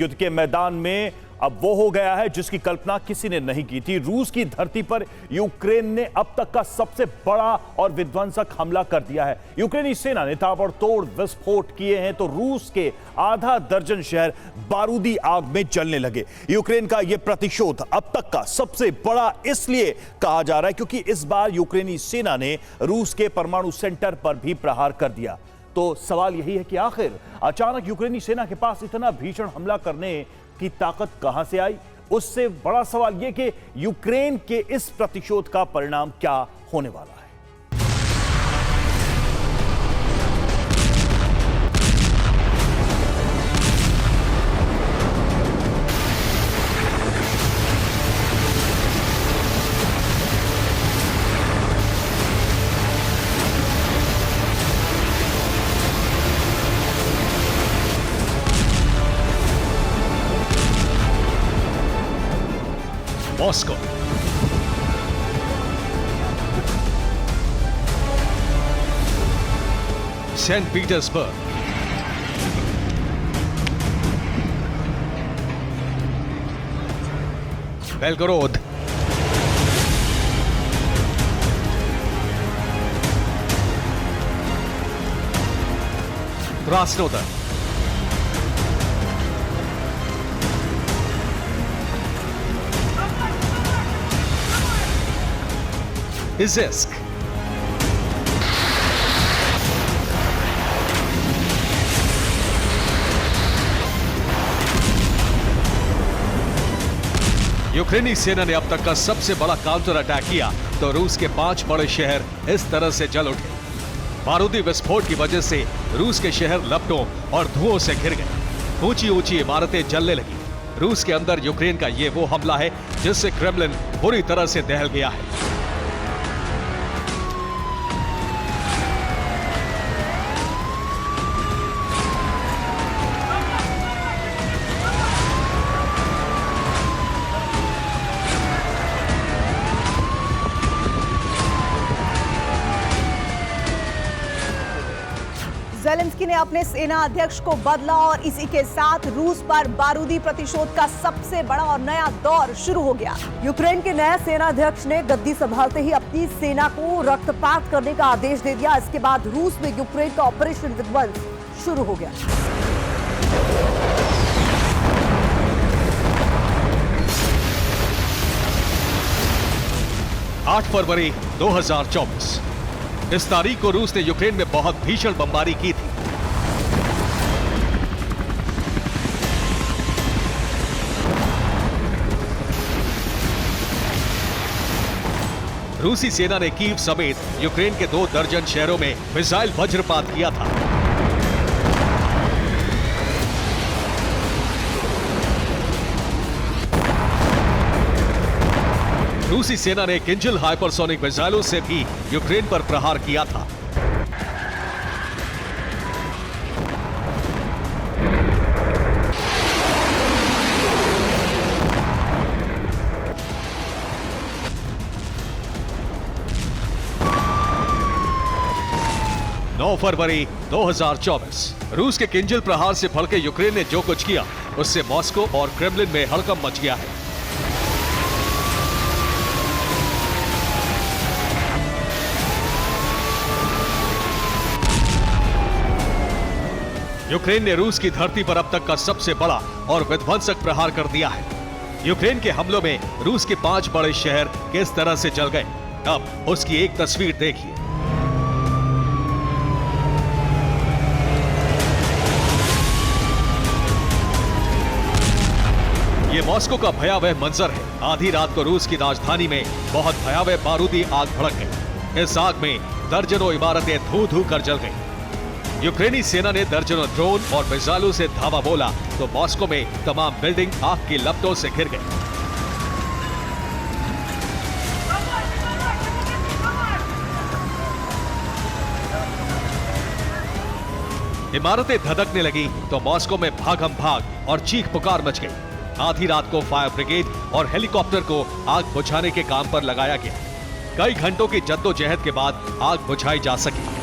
युद्ध के मैदान में अब वो हो गया है जिसकी कल्पना किसी ने नहीं की थी। रूस की धरती पर यूक्रेन ने अब तक का सबसे बड़ा और विध्वंसक हमला कर दिया है। यूक्रेनी सेना ने ताबड़तोड़ विस्फोट किए हैं तो रूस के आधा दर्जन शहर बारूदी आग में जलने लगे। यूक्रेन का यह प्रतिशोध अब तक का सबसे बड़ा इसलिए कहा जा रहा है क्योंकि इस बार यूक्रेनी सेना ने रूस के परमाणु सेंटर पर भी प्रहार कर दिया। तो सवाल यही है कि आखिर अचानक यूक्रेनी सेना के पास इतना भीषण हमला करने की ताकत कहां से आई? उससे बड़ा सवाल यह कि यूक्रेन के इस प्रतिशोध का परिणाम क्या होने वाला है। Moscow, Saint Petersburg, Belgorod, Krasnodar, इज़ेस्क, यूक्रेनी सेना ने अब तक का सबसे बड़ा काउंटर अटैक किया तो रूस के 5 बड़े शहर इस तरह से जल उठे। बारूदी विस्फोट की वजह से रूस के शहर लपटों और धुओं से घिर गए। ऊंची ऊंची इमारतें जलने लगी। रूस के अंदर यूक्रेन का ये वो हमला है जिससे क्रेमलिन बुरी तरह से दहल गया है। ज़ेलेंस्की ने अपने सेना अध्यक्ष को बदला और इसी के साथ रूस पर बारूदी प्रतिशोध का सबसे बड़ा और नया दौर शुरू हो गया। यूक्रेन के नए सेना अध्यक्ष ने गद्दी संभालते ही अपनी सेना को रक्तपात करने का आदेश दे दिया। इसके बाद रूस में यूक्रेन का ऑपरेशन विध्वंस शुरू हो गया। 8 फरवरी 2024 इस तारीख को रूस ने यूक्रेन में बहुत भीषण बमबारी की थी। रूसी सेना ने कीव समेत यूक्रेन के 2 दर्जन शहरों में मिसाइल वज्रपात किया था। रूसी सेना ने किंजल हाइपरसोनिक मिसाइलों से भी यूक्रेन पर प्रहार किया था। फरवरी 2024 रूस के किंजल प्रहार से भड़के यूक्रेन ने जो कुछ किया उससे मॉस्को और क्रेमलिन में हड़कंप मच गया है। यूक्रेन ने रूस की धरती पर अब तक का सबसे बड़ा और विध्वंसक प्रहार कर दिया है। यूक्रेन के हमलों में रूस के 5 बड़े शहर किस तरह से जल गए, अब उसकी एक तस्वीर देखिए। ये मॉस्को का भयावह मंजर है। आधी रात को रूस की राजधानी में बहुत भयावह बारूदी आग भड़क गई। इस आग में दर्जनों इमारतें धू धू कर जल गई। यूक्रेनी सेना ने दर्जनों ड्रोन और मिसाइलों से धावा बोला तो मॉस्को में तमाम बिल्डिंग आग की लपटों से घिर गई। इमारतें धधकने लगी तो मॉस्को में भागम भाग और चीख पुकार मच गई। आधी रात को फायर ब्रिगेड और हेलीकॉप्टर को आग बुझाने के काम पर लगाया गया। कई घंटों की जद्दोजहद के बाद आग बुझाई जा सकी।